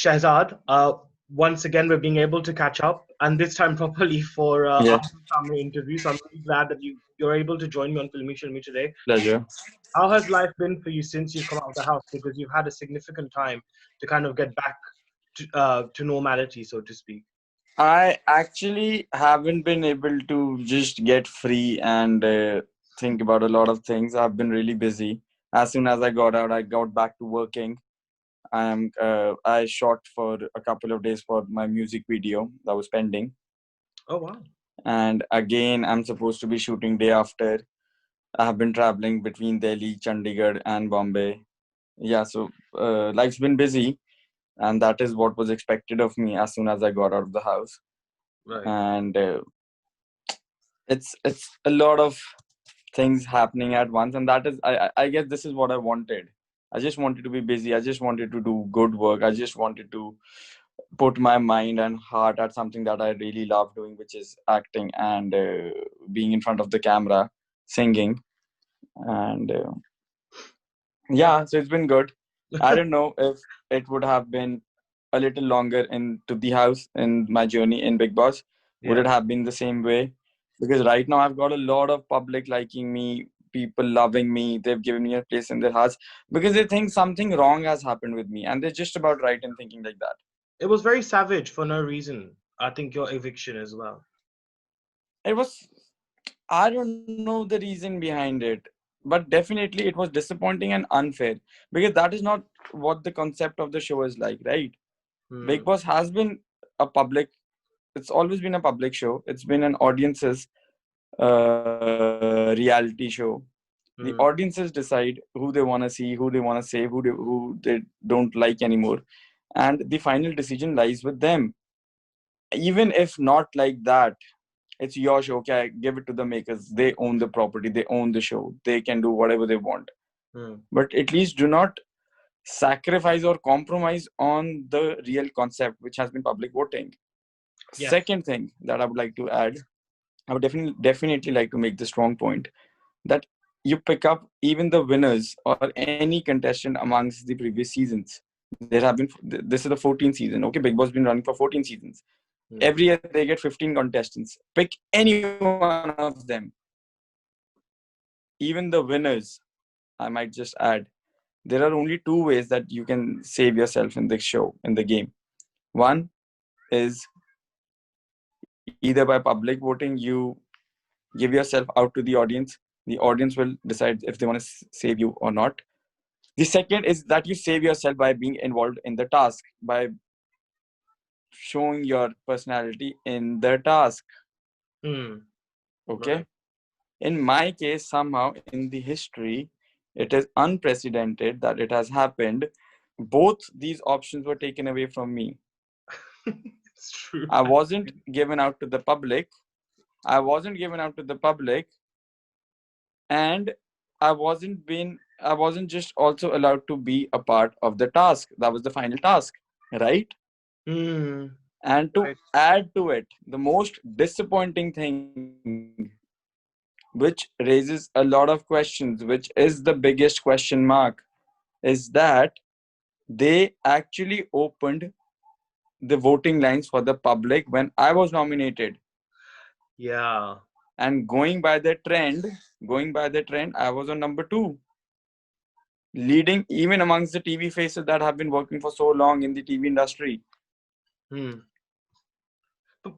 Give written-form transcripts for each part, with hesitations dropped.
Shehzad, once again we're being able to catch up, and this time properly for our Yes, family interview. So I'm really glad that you're able to join me on Filme Shilmy today. pleasure. How has life been for you since you've come out of the house? Because you've had a significant time to kind of get back to normality, so to speak. I actually haven't been able to just get free and think about a lot of things. I've been really busy. As soon as I got out, I got back to working. I shot for a couple of days for my music video that was pending, Oh wow. and again I'm supposed to be shooting day after. I have been traveling between Delhi, Chandigarh, and Bombay. Yeah, so life's been busy, and that is what was expected of me as soon as I got out of the house. Right. And it's a lot of things happening at once, and that is I guess this is what I wanted. I just wanted to be busy. I just wanted to do good work. I just wanted to put my mind and heart at something that I really love doing, which is acting and being in front of the camera, singing. And Yeah. yeah, so it's been good. I don't know if it would have been a little longer into the house in my journey in Bigg Boss. Would Yeah. it have been the same way? Because right now I've got a lot of public liking me, people loving me. They've given me a place in their hearts because they think something wrong has happened with me, and they're just about right in thinking like that. It was very savage for no reason. I think your eviction as well. It was, I don't know the reason behind it, but definitely it was disappointing and unfair because that is not what the concept of the show is like, right? Big Hmm. Boss has been a public, it's always been a public show. It's been an audience's reality show. The Hmm. audiences decide who they want to see, who they want to save, who they don't like anymore. And the final decision lies with them. Even if not like that, it's your show. Okay, give it to the makers. They own the property, they own the show. They can do whatever they want. Hmm. But at least do not sacrifice or compromise on the real concept, which has been public voting. Yes. Second thing that I would like to add, I would definitely like to make the strong point that you pick up even the winners or any contestant amongst the previous seasons. There have been this is the 14th season. Okay, Big Boss been running for 14 seasons. Hmm. Every year they get 15 contestants. Pick any one of them. Even the winners, I might just add, there are only two ways that you can save yourself in the show, in the game. One is either by public voting, you give yourself out to the audience. The audience will decide if they want to save you or not. The second is that you save yourself by being involved in the task, by showing your personality in the task. Hmm. Right. Okay. In my case, somehow in the history, it is unprecedented that it has happened. Both these options were taken away from me. It's true. I wasn't given out to the public. I wasn't given out to the public, and I wasn't just also allowed to be a part of the task. That was the final task, right? Hmm. And to Right. add to it, the most disappointing thing, which raises a lot of questions, which is the biggest question mark, is that they actually opened the voting lines for the public when I was nominated. Yeah. And going by the trend, I was on number two, leading even amongst the TV faces that have been working for so long in the TV industry. Hmm. But So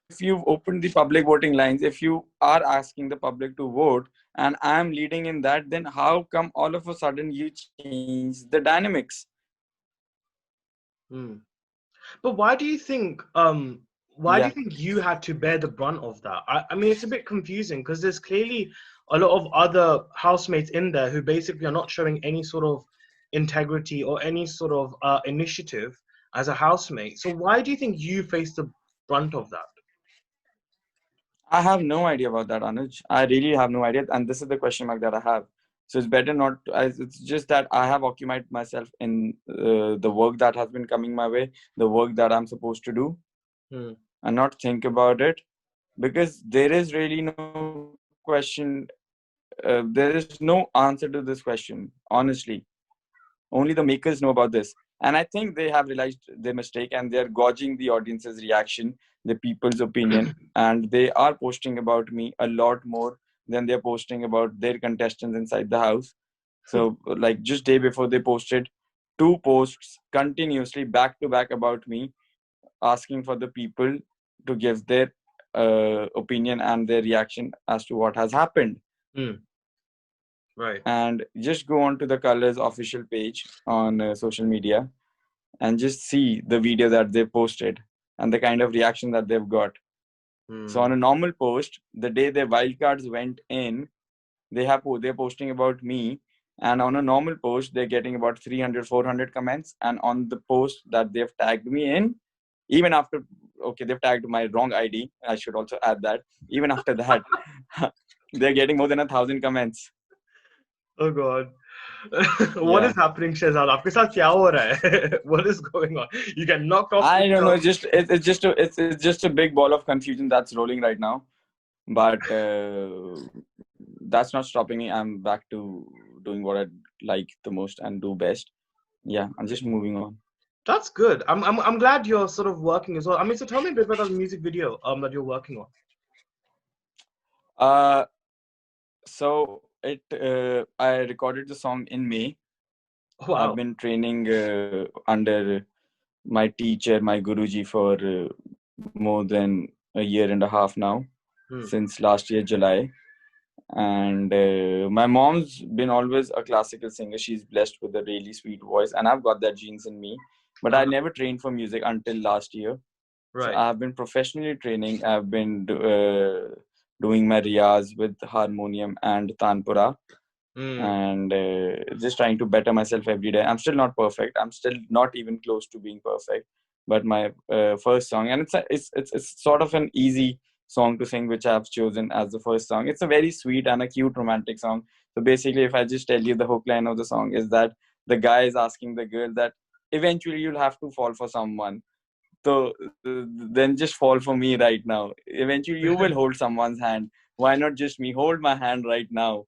if you've opened the public voting lines, if you are asking the public to vote, and I'm leading in that, then how come all of a sudden you change the dynamics? hmm. But why do Yeah. you think you had to bear the brunt of that? I mean, it's a bit confusing because there's clearly a lot of other housemates in there who basically are not showing any sort of integrity or any sort of initiative as a housemate. So why do you think you face the brunt of that? I have no idea about that, Anuj. I really have no idea, and this is the question mark that I have. So it's better not. It's just that I have occupied myself in the work that has been coming my way, the work that I'm supposed to do, Hmm. and not think about it, because there is really no question. There is no answer to this question. Honestly, only the makers know about this. And I think they have realized their mistake, and they're gauging the audience's reaction, the people's opinion, and they are posting about me a lot more than they're posting about their contestants inside the house. So like just day before, they posted two posts continuously back to back about me, asking for the people to give their opinion and their reaction as to what has happened. Hmm. Right. And just go on to the Colors official page on social media and just see the video that they posted and the kind of reaction that they've got. So Hmm. on a normal post, the day their wildcards went in, they're posting about me, and on a normal post they're getting about 300 400 comments, and on the post that they've tagged me in, even after, okay, they've tagged my wrong ID, I should also add that, even after that, they're getting more than 1,000 comments. Oh God. What is Yeah, happening, Shehzad? आपके साथ क्या हो रहा है? What is going on? You get knocked off the I don't know, show. it's just a big ball of confusion that's rolling right now, but that's not stopping me. I'm back to doing what I like the most and do best. Yeah, I'm just moving on. That's good. I'm glad you're sort of working as well. I mean, so tell me a bit about the music video that you're working on. Uh, so I recorded the song in May. I've Wow. been training under my teacher, my guruji, for more than a year and a half now, Hmm. since last year July. And my mom's been always a classical singer. She's blessed with a really sweet voice, and I've got that genes in me. But I Uh-huh. never trained for music until last year. So Right. I've been professionally training. I've been doing my riyaz with harmonium and tanpura, Hmm. and just trying to better myself every day. I'm still not perfect. I'm still not even close to being perfect. But my first song, and it's sort of an easy song to sing, which I've chosen as the first song. It's a very sweet and a cute romantic song. So basically, if I just tell you, the hook line of the song is that the guy is asking the girl that eventually you'll have to fall for someone. So then just fall for me right now. Eventually you will hold someone's hand. Why not just me? Hold my hand right now.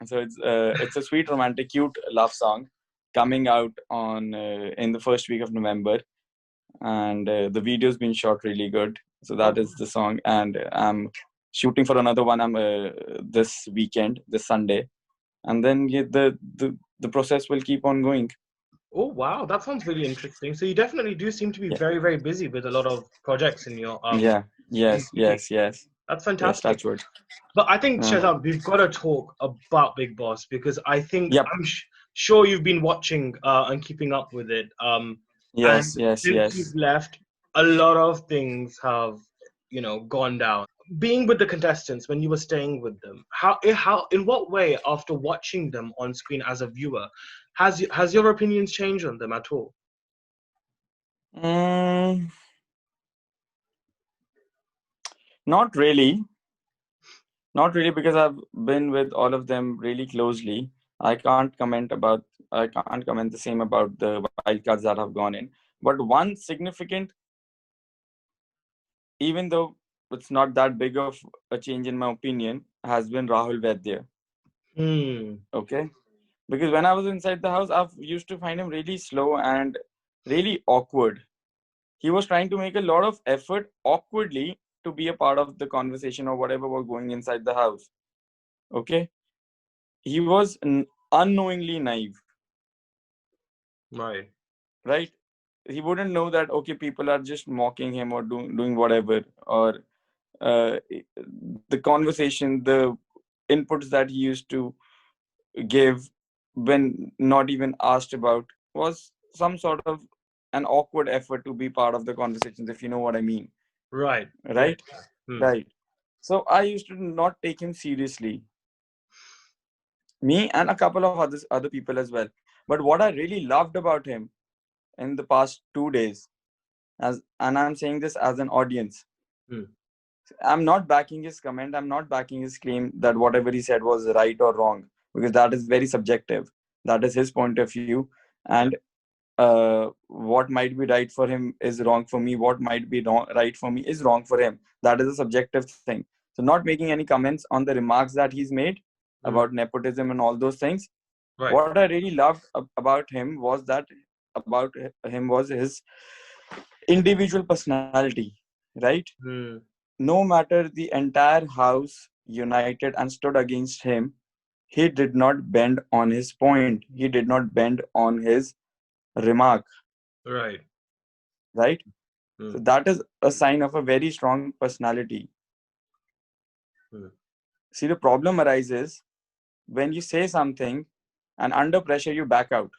So it's a sweet, romantic, cute love song coming out on in the first week of November, and the video's been shot really good. So Oh, that is the song, and I'm shooting for another one. I'm this weekend, this Sunday, and then the process will keep on going. oh wow, that sounds really interesting. So you definitely do seem to be Yeah, very, very busy with a lot of projects in your yeah, in yes, keeping. yes, yes, That's yes. fantastic. That's what. But I think, Uh, Shazam, we've got to talk about Big Boss because I think yep. sure you've been watching and keeping up with it. And Yes, yes, since you've yes. left, a lot of things have, gone down. Being with the contestants when you were staying with them, in what way, after watching them on screen as a viewer, has your opinions changed on them at all? Mm, not really. Not really, because I've been with all of them really closely. I can't comment about. I can't comment the same about the wildcards that have gone in. But one significant, even though it's not that big of a change in my opinion, has been Rahul Vaidya. Hmm. Okay, because when I was inside the house, I've used to find him really slow and really awkward. He was trying to make a lot of effort awkwardly to be a part of the conversation or whatever was going inside the house. Okay, he was unknowingly naive, Right. right? He wouldn't know that, okay, people are just mocking him or doing whatever, or uh, the conversation, the inputs that he used to give when not even asked about was some sort of an awkward effort to be part of the conversations, if you know what I mean. Right. Yeah. Right. Hmm. Right. So I used to not take him seriously, me and a couple of other people as well. But what I really loved about him in the past 2 days, and I'm saying this as an audience, Hmm. I'm not backing his comment, I'm not backing his claim that whatever he said was right or wrong, because that is very subjective. That is his point of view, Yeah. and what might be right for him is wrong for me, what might be right for me is wrong for him. That is a subjective thing. So not making any comments on the remarks that he's made Hmm. about nepotism and all those things, Right. what I really loved about him was that about him was his individual personality, right? Hmm. No matter the entire house united and stood against him, he did not bend on his point. He did not bend on his remark, Right. right? Hmm. So that is a sign of a very strong personality. Hmm. See, the problem arises when you say something and under pressure you back out,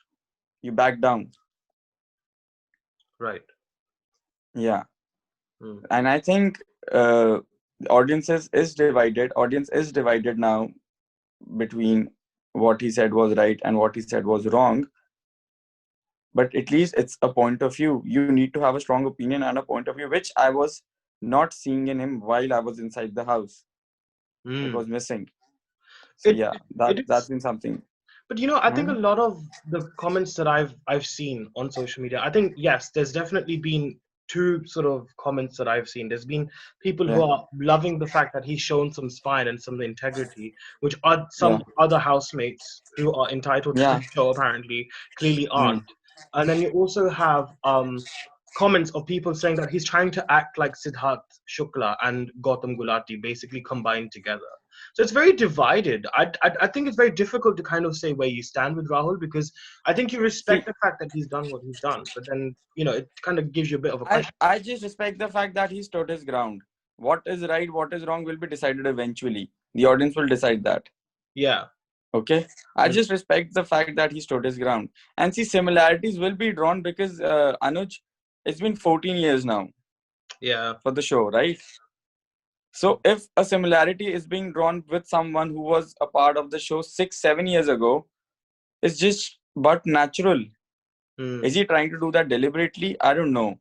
you back down. Right. Yeah. Hmm. And I think audience is divided now between what he said was right and what he said was wrong. But at least it's a point of view. You need to have a strong opinion and a point of view, which I was not seeing in him while I was inside the house. It Hmm. was missing. So It, yeah, it that it that's is. been something. But I think a Hmm? lot of the comments that I've seen on social media, I think yes, there's definitely been two sort of comments that I've seen. There's been people who Yeah, are loving the fact that he's shown some spine and some integrity, which are yeah, some other housemates who are entitled to the yeah. show apparently clearly Hmm. aren't. And then you also have comments of people saying that he's trying to act like Siddharth Shukla and Gautam Gulati basically combined together. So it's very divided. I think it's very difficult to kind of say where you stand with Rahul because I think you respect See, the fact that he's done what he's done, but then it kind of gives you a bit of a I question. I just respect the fact that he stood his ground. What is right, what is wrong will be decided eventually. The audience will decide that. Yeah. Okay, I Mm. just respect the fact that he stood his ground. And see, similarities will be drawn because Anuj, it's been 14 years now Yeah. for the show, right? So if a similarity is being drawn with someone who was a part of the show 6 7 years ago, it's just but natural. Mm. Is he trying to do that deliberately? I don't know.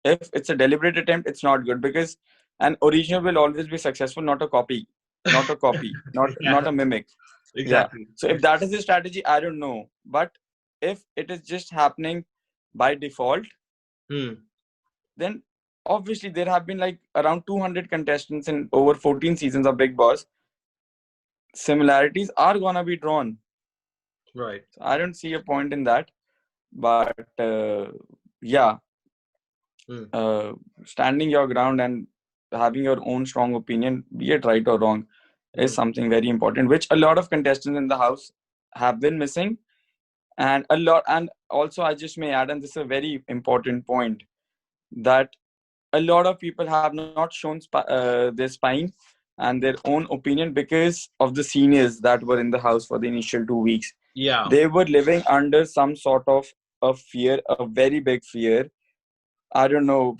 If it's a deliberate attempt, it's not good because an original will always be successful, not a copy, not a copy, not Yeah. a mimic. Yeah. Exactly. So if that is the strategy, I don't know. But if it is just happening by default, Mm. then obviously there have been like around 200 contestants in over 14 seasons of Bigg Boss. Similarities are gonna be drawn. Right. So I don't see a point in that. But yeah, Mm. uh, standing your ground and having your own strong opinion, be it right or wrong, is Mm. something very important, which a lot of contestants in the house have been missing. And also I just may add, and this is a very important point, that a lot of people have not shown their spine and their own opinion because of the seniors that were in the house for the initial 2 weeks. Yeah. They were living under some sort of a fear, a very big fear. I don't know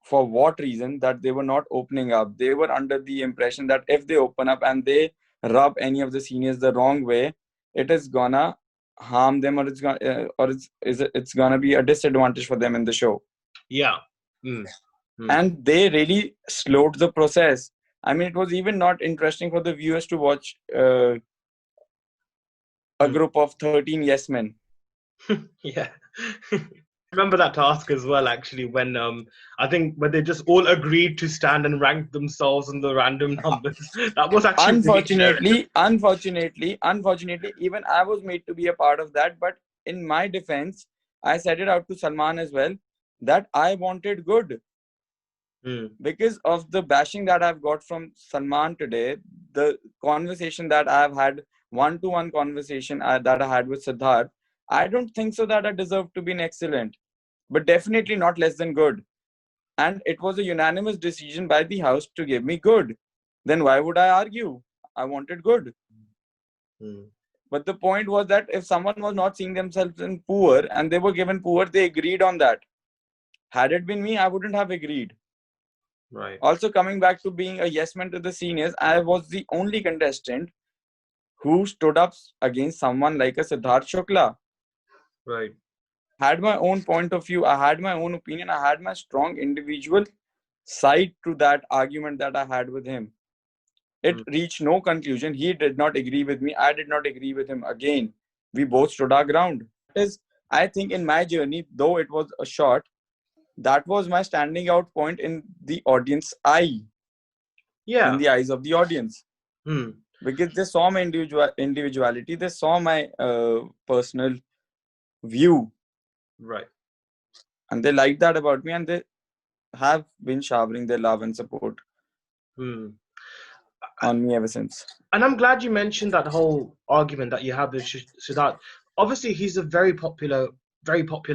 for what reason, that they were not opening up. They were under the impression that if they open up and they rub any of the seniors the wrong way, it is gonna harm them, or it's gonna be a disadvantage for them in the show. Yeah. Mm. Mm. And they really slowed the process. I mean, it was even not interesting for the viewers to watch a Mm. group of 13 yes men. Yeah. Remember that task as well, actually, when I think when they just all agreed to stand and rank themselves in the random numbers. That was actually really hilarious. Unfortunately, even I was made to be a part of that. But in my defense, I said it out to Salman as well, that I wanted good. Mm. Because of the bashing that I've got from Salman today, the conversation that I've had, one-to-one conversation that I had with Siddharth, I don't think so that I deserve to be an excellent, but definitely not less than good. And it was a unanimous decision by the house to give me good. Then why would I argue? I wanted good. Mm. But the point was that if someone was not seeing themselves in poor and they were given poor, they agreed on that. Had it been me, I wouldn't have agreed. Right. Also, coming back to being a yes man to the seniors, I was the only contestant who stood up against someone like a Siddharth Shukla. Right. Had my own point of view, I had my own opinion, I had my strong individual side to that argument that I had with him. It Mm. reached no conclusion. He did not agree with me. I did not agree with him again. We both stood our ground. Is, I think, in my journey, though it was a short, that was my standing out point in the audience eye, in Yeah. the eyes of the audience, Mm. because they saw my individuality. They saw my personal view, Right. and they like that about me, and they have been showering their love and support Hmm. on me ever since. And I'm glad you mentioned that whole argument that you had with Siddharth. Obviously, he's a very popular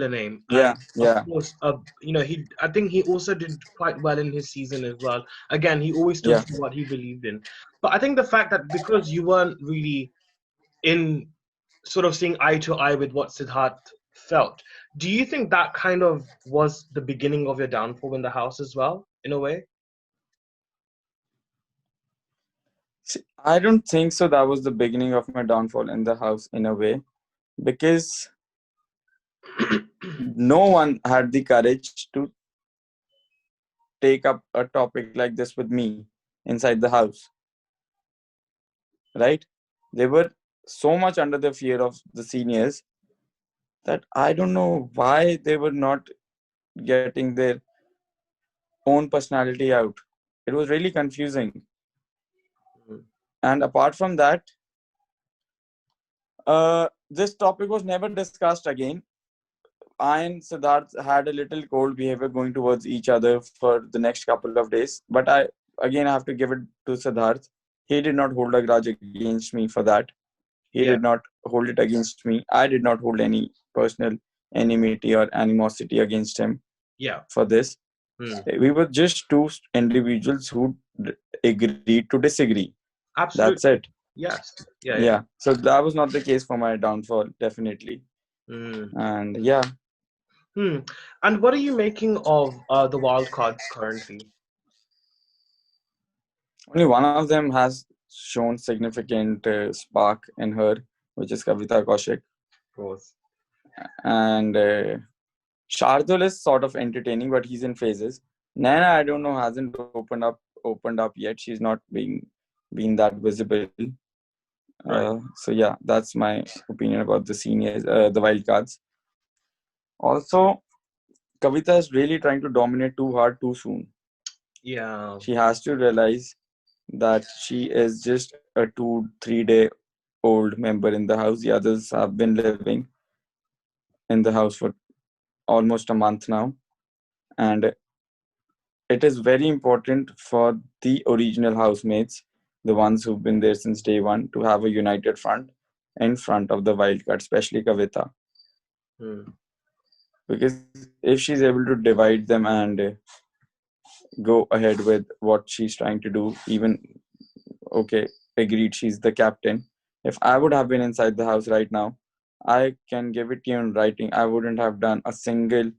name, and Yeah, of yeah, course, I think he also did quite well in his season as well. Again, he always stood yeah. for what he believed in. But I think the fact that because you weren't really in sort of seeing eye to eye with what Siddharth felt, do you think that kind of was the beginning of your downfall in the house as well, in a way? See, I don't think so. That was the beginning of my downfall in the house in a way, because no one had the courage to take up a topic like this with me inside the house, right? They were so much under the fear of the seniors that I don't know why they were not getting their own personality out. It was really confusing. And apart from that, this topic was never discussed again. I and Siddharth had a little cold behavior going towards each other for the next couple of days. But I have to give it to Siddharth. He did not hold a grudge against me for that. He did Yeah, not hold it against me. I did not hold any personal enmity or animosity against him yeah. for this. Hmm. We were just two individuals who agreed to disagree. That's it. Absolutely. Yes. Yeah, Yeah. yeah. So that was not the case for my downfall, definitely. Hmm. And yeah, Hmm. And what are you making of the wild cards currently? only one of them has shown significant spark in her, which is Kavita Kaushik. Of course. And Shardul is sort of entertaining, but he's in phases. Nana, I don't know, hasn't opened up yet. She's not being that visible. Right. So yeah, that's my opinion about the seniors, the wild cards. Also, Kavita is really trying to dominate too hard too soon. Yeah. She has to realize that she is just a 2 3 day old member in the house. The others have been living in the house for almost a month now. And it is very important for the original housemates, the ones who've been there since day one, to have a united front in front of the wildcard, especially Kavita. Hmm. Because if she's able to divide them and go ahead with what she's trying to do, even okay, agreed, she's the captain. If I would have been inside the house right now, I can give it to you in writing. I wouldn't have done a single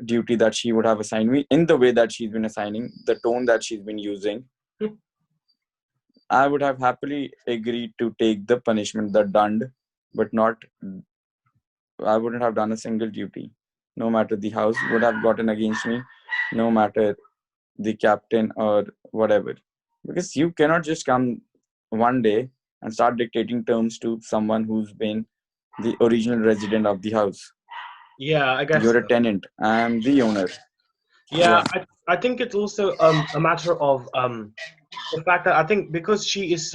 duty that she would have assigned me in the way that she's been assigning, the tone that she's been using. I would have happily agreed to take the punishment, the dund, but not, I wouldn't have done a single duty. No matter the house would have gotten against me, no matter the captain or whatever. Because you cannot just come one day and start dictating terms to someone who's been the original resident of the house. Yeah, I guess You're a so. tenant. I'm the owner. Yeah, Yeah, I think it's also a matter of the fact that I think because she has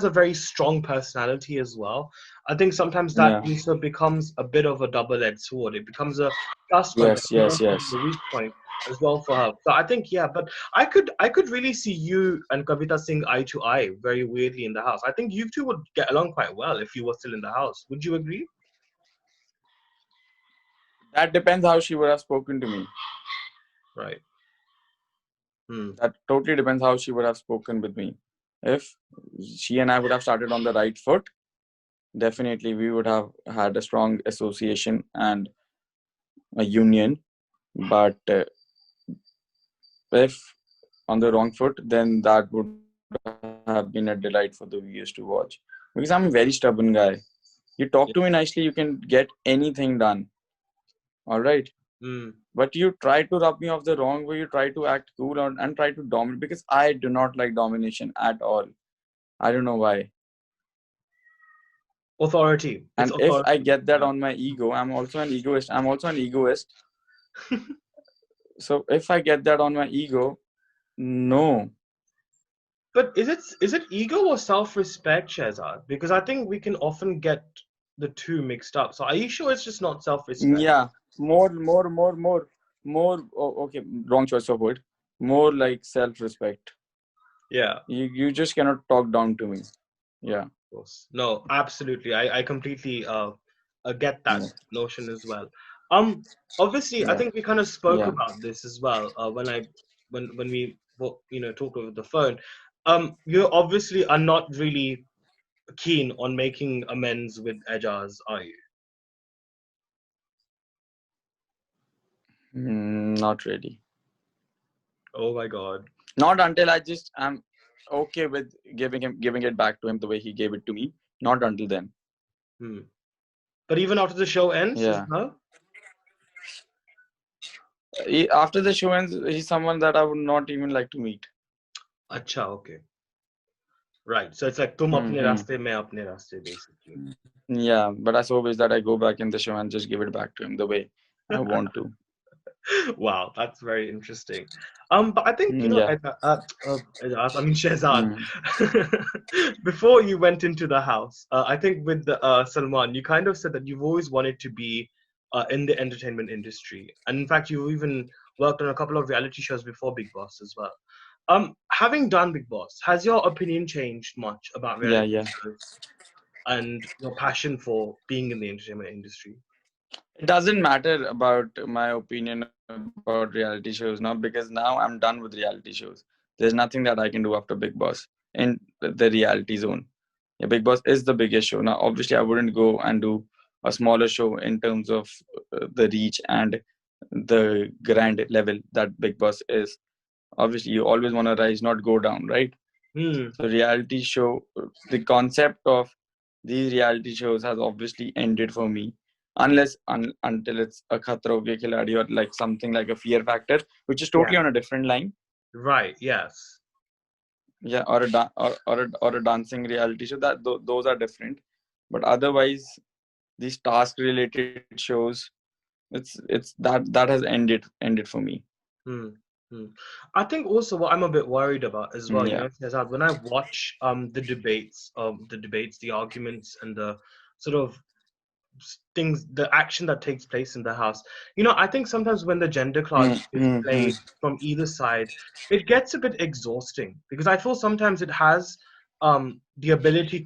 a very strong personality as well. I think sometimes that yeah. also becomes a bit of a double-edged sword. It becomes a plus point, but Yes, it can yes, also yes. be a weak point as well for her. So I think yeah, but I could really see you and Kavita seeing eye to eye very weirdly in the house. I think you two would get along quite well if you were still in the house. Would you agree? That depends how she would have spoken to me. Right. Hmm. That totally depends how she would have spoken with me. If she and I would have started on the right foot, definitely we would have had a strong association and a union. But if on the wrong foot, then that would have been a delight for the viewers to watch. Because I'm a very stubborn guy. You talk to me nicely, you can get anything done. All right. Hmm. But you try to rub me off the wrong way. You try to act cool and try to dominate, because I do not like domination at all. I don't know why. Authority. It's And if I authority. get that Yeah. on my ego, I'm also an egoist. I'm also an egoist. So if I get that on my ego, no. But is it ego or self-respect, Shehzad? Because I think we can often get the two mixed up. So are you sure it's just not self-respect? Yeah, more. Oh, okay, wrong choice of word. More like self-respect. Yeah, of You just cannot talk down to me. Yeah, course. No, absolutely. I completely get that yeah, notion as well. Um, Obviously, I yeah, think we kind of spoke yeah. about this as well when we talked over the phone. You obviously are not really keen on making amends with Eijaz, are you? Not really. Oh my God. Not until I just am okay with giving it back to him the way he gave it to me. Not until then. Hmm. But even after the show ends, is Yeah. no? After the show ends, he's someone that I would not even like to meet. Acha, okay. Right. So it's like tum apne Mm-hmm. raste, main apne raste, basically. Yeah, but I so wish that I go back in the show and just give it back to him the way I want to. Wow, that's very interesting. But I think Yeah. I mean Shehzad, Mm. before you went into the house, I think with Salman, you kind of said that you've always wanted to be in the entertainment industry, and in fact, you even worked on a couple of reality shows before Bigg Boss as well. Having done Bigg Boss, has your opinion changed much about Yeah, reality yeah. shows and your passion for being in the entertainment industry? It doesn't matter about my opinion about reality shows now because now I'm done with reality shows. There's nothing that I can do after Big Boss in the reality zone. Yeah, Big Boss is the biggest show. Now, obviously, I wouldn't go and do a smaller show in terms of the reach and the grand level that Big Boss is. Obviously, you always want to rise, not go down, right? Hmm. So, reality show, the concept of these reality shows has obviously ended for me. Until it's a Khatra Ho Gaya Khiladi or like something like a Fear Factor, which is Yeah. totally on a different line. Right. Yes. Yeah, or a dancing reality show that those are different. But otherwise, these task related shows, that has ended for me. Hmm. Hmm. I think also what I'm a bit worried about as well, Yeah. Shehzad, when I watch the debates, the arguments, and the sort of things, the action that takes place in the house. I think sometimes when the gender Hmm, clash is hmm, hmm. played from either side, it gets a bit exhausting because I feel sometimes that has the ability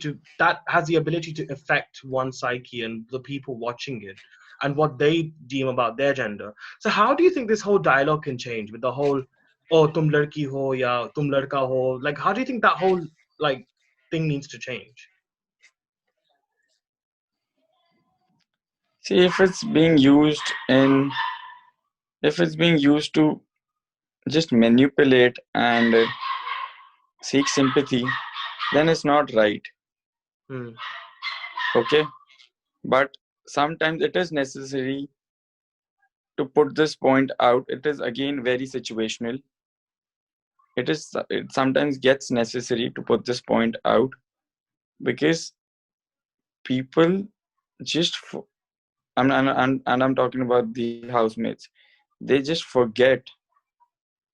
to affect one psyche and the people watching it and what they deem about their gender. So how do you think this whole dialogue can change with the whole oh tum ladki ho ya tum ladka ho? Like how do you think that whole like thing needs to change? See, if it's being used to just manipulate and seek sympathy, then it's not right. Hmm. Okay, but sometimes it is necessary to put this point out. It is again very situational. It sometimes gets necessary to put this point out because people just and I'm talking about the housemates. They just forget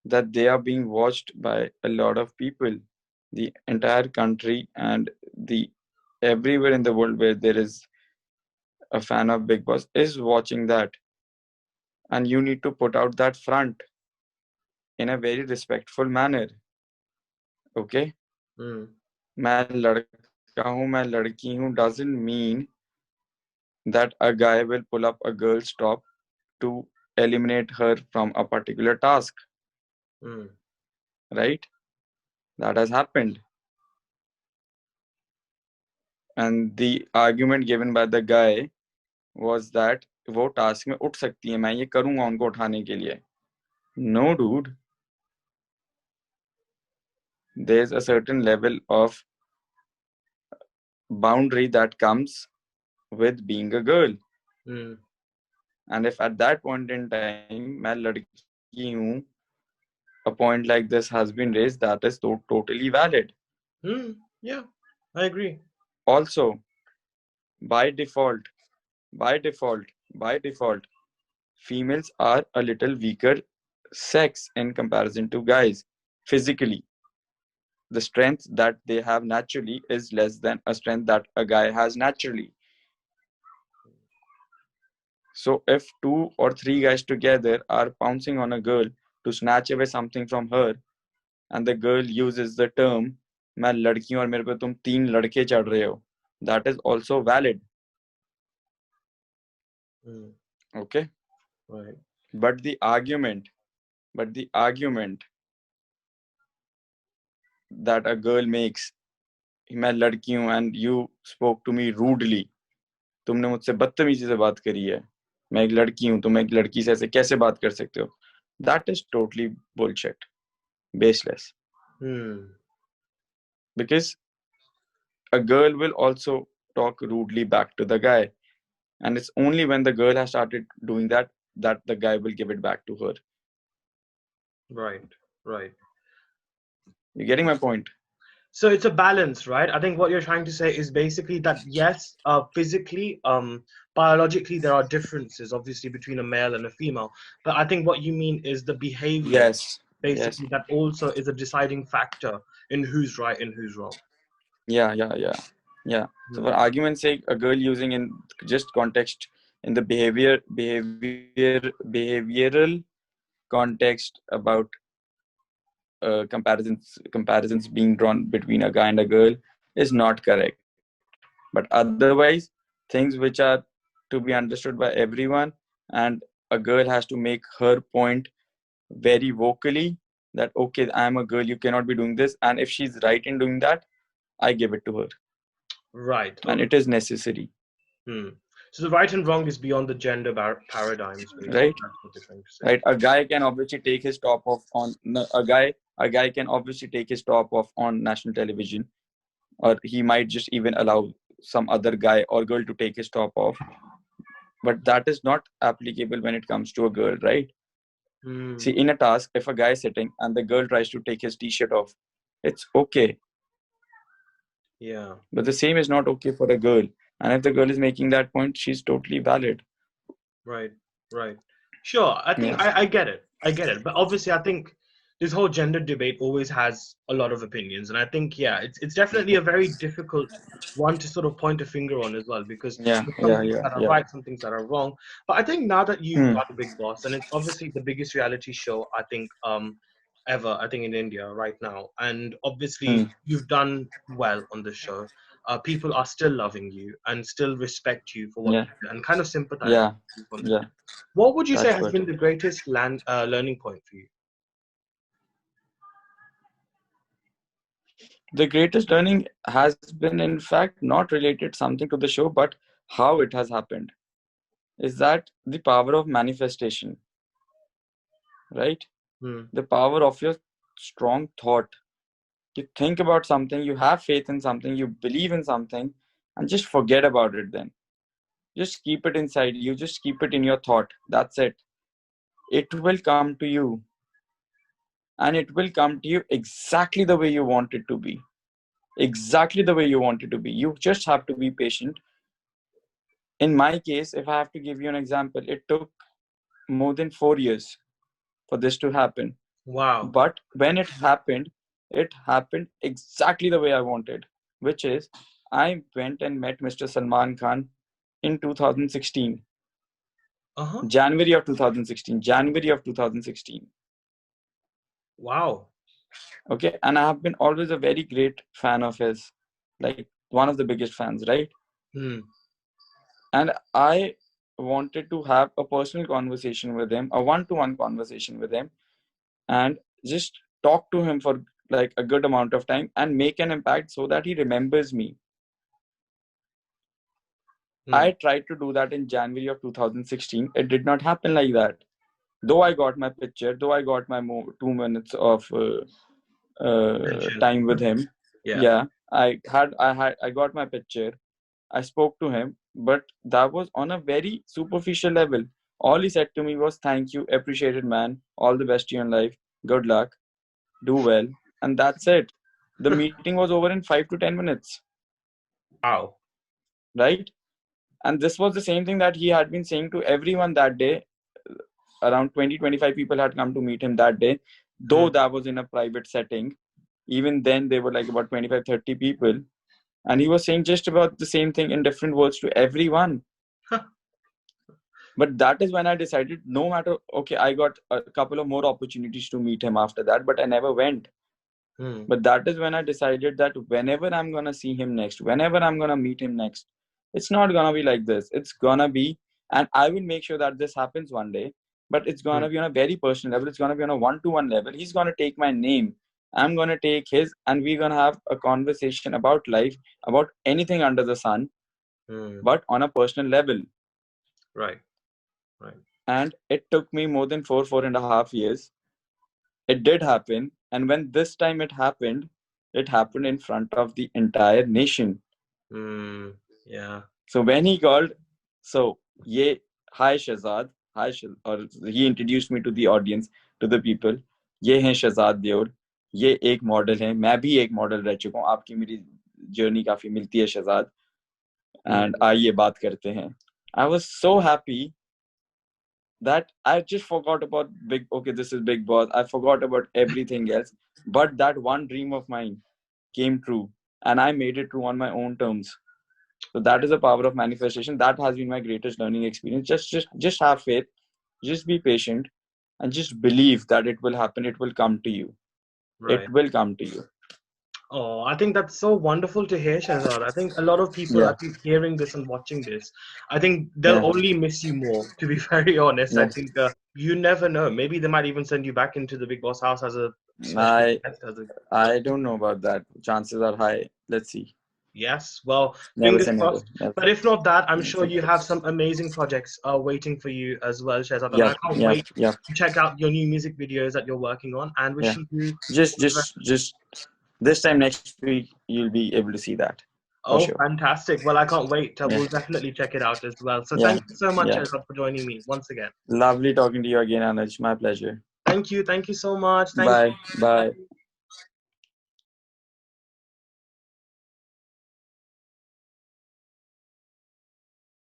that they are being watched by a lot of people, the entire country and the everywhere in the world where there is a fan of Big Boss is watching that, and you need to put out that front in a very respectful manner. Okay, Hmm. मैं लड़का हूँ मैं लड़की हूँ doesn't mean that a guy will pull up a girl's top to eliminate her from a particular task, Hmm. right? That has happened. And the argument given by the guy was that वो task में उठ सकती है मैं ये करूंगा उनको उठाने के लिए. No, dude. There's a certain level of boundary that comes with being a girl. Hmm. And if at that point in time मैं लड़की हूँ, a point like this has been raised, that is totally valid. Hmm. Yeah, I agree. Also, by default, by default, by default, females are a little weaker sex in comparison to guys. Physically, the strength that they have naturally is less than a strength that a guy has naturally. So if 2 or 3 guys together are pouncing on a girl to snatch away something from her, and the girl uses the term मैं लड़की हूं और मेरे पे तुम 3 लड़के चढ़ रहे हो, that is also valid. Okay. Right. But the argument that a girl makes, मैं लड़की हूं and you spoke to me rudely, तुमने मुझसे बदतमीजी से बात करी है, मैं एक लड़की हूं, तुम एक लड़की से ऐसे कैसे बात कर सकते हो, that is totally bullshit, baseless. Because a girl will also talk rudely back to the guy, and it's only when the girl has started doing that that the guy will give it back to her. Right. You getting my point? So it's a balance, right? I think what you're trying to say is basically that yes, physically, biologically, there are differences, obviously, between a male and a female. But I think what you mean is the behavior, Yes. basically, that also is a deciding factor in who's right and who's wrong. Yeah. So for argument's sake, a girl using in just context in the behavioral context about comparisons being drawn between a guy and a girl is not correct. But otherwise, things which are to be understood by everyone, and a girl has to make her point very vocally that okay, I am a girl, you cannot be doing this, and if she's right in doing that, I give it to her. Right. And Okay. it is necessary. So the right and wrong is beyond the gender paradigms, basically. Right. That's what you're trying to say. Right. A guy can obviously take his top off on a guy can obviously take his top off on national television, or he might just even allow some other guy or girl to take his top off, but that is not applicable when it comes to a girl, right? See, in a task, if a guy is sitting and the girl tries to take his t-shirt off, it's okay. Yeah. But the same is not okay for a girl. And if the girl is making that point, she's totally valid. Right. Sure. I think I get it. But obviously, I think this whole gender debate always has a lot of opinions. And I think, yeah, it's definitely a very difficult one to sort of point a finger on as well, because there's some things that are right, some things that are wrong. But I think now that you've done Bigg Boss, and it's obviously the biggest reality show, I think, ever, I think, in India right now. And obviously, you've done well on the show. People are still loving you and still respect you for what you do and kind of sympathize with you for this. What would you say has been the greatest learning point for you? The greatest learning has been, in fact, not related something to the show, but how it has happened. Is that the power of manifestation, right? The power of your strong thought. You think about something, you have faith in something, you believe in something, and just forget about it then. Just keep it inside you, just keep it in your thought. That's it. It will come to you. And it will come to you exactly the way you want it to be. Exactly the way you want it to be. You just have to be patient. In my case, if I have to give you an example, it took more than 4 years for this to happen. Wow. But when it happened exactly the way I wanted, which is I went and met Mr. Salman Khan in 2016. January of 2016. Wow. Okay, and I have been always a very great fan of his, like one of the biggest fans, right? And I wanted to have a personal conversation with him, a one-to-one conversation with him, and just talk to him for like a good amount of time and make an impact so that he remembers me. I tried to do that in January of 2016. It did not happen like that. Though I got my picture, though I got my 2 minutes of time with him. Yeah, I got my picture. I spoke to him, but that was on a very superficial level. All he said to me was, "Thank you, appreciated man. All the best to you in life. Good luck. Do well." And that's it. The meeting was over in 5 to 10 minutes. Wow. Right? And this was the same thing that he had been saying to everyone that day. Around 20-25 people had come to meet him that day, though that was in a private setting. Even then, they were like about 25-30 people. And he was saying just about the same thing in different words to everyone. But that is when I decided, no matter, okay, I got a couple of more opportunities to meet him after that, but I never went. Hmm. But that is when I decided that whenever I'm gonna see him next, whenever I'm gonna meet him next, it's not gonna be like this. It's gonna be, and I will make sure that this happens one day, but it's Hmm. gonna be on a very personal level. It's gonna be on a one-to-one level. He's gonna take my name. I'm gonna take his, and we're gonna have a conversation about life, about anything under the sun, Hmm. but on a personal level. Right. Right. And it took me more than 4.5 years. It did happen. And when this time it happened in front of the entire nation. Hmm. Yeah. So when he called, so ye, hi Shehzad, or he introduced me to the audience, to the people. ये हैं शहजाद देओल, ये एक model है, मैं भी एक model रह चुका हूँ, आपकी मेरी जर्नी काफी मिलती है शहजाद, Hmm. एंड आइए बात करते हैं. I was so happy that I just forgot about okay, this is Bigg Boss. I forgot about everything else. But that one dream of mine came true. And I made it true on my own terms. So that is the power of manifestation. That has been my greatest learning experience. Just have faith, just be patient, and just believe that it will happen. It will come to you. It Right. will come to you. Oh, I think that's so wonderful to hear, Shehzad. I think a lot of people, I Yeah. think, hearing this and watching this, I think they'll Yeah. only miss you more, to be very honest. I Yeah. think you never know. Maybe they might even send you back into the Big Boss house as a special I guest. As a, I don't know about that. Chances are high. Let's see. yes, well, Never fingers say never. crossed. Never. But if not that, I'm Never sure say you never. have some amazing projects waiting for you as well, Shehzad. And Yep. I can't Yep. wait Yep. to check out your new music videos that you're working on and Yeah. wishing you Just, all the just, best. just this time next week, you'll be able to see that for sure. Oh, fantastic. Well, I can't wait. Yeah. We'll definitely check it out as well. So Yeah. thank you so much, Yeah. Shehzad, for joining me once again. Lovely talking to you again, Anuj. My pleasure. Thank you. Thank you so much. Thank Bye. you. Bye. Bye.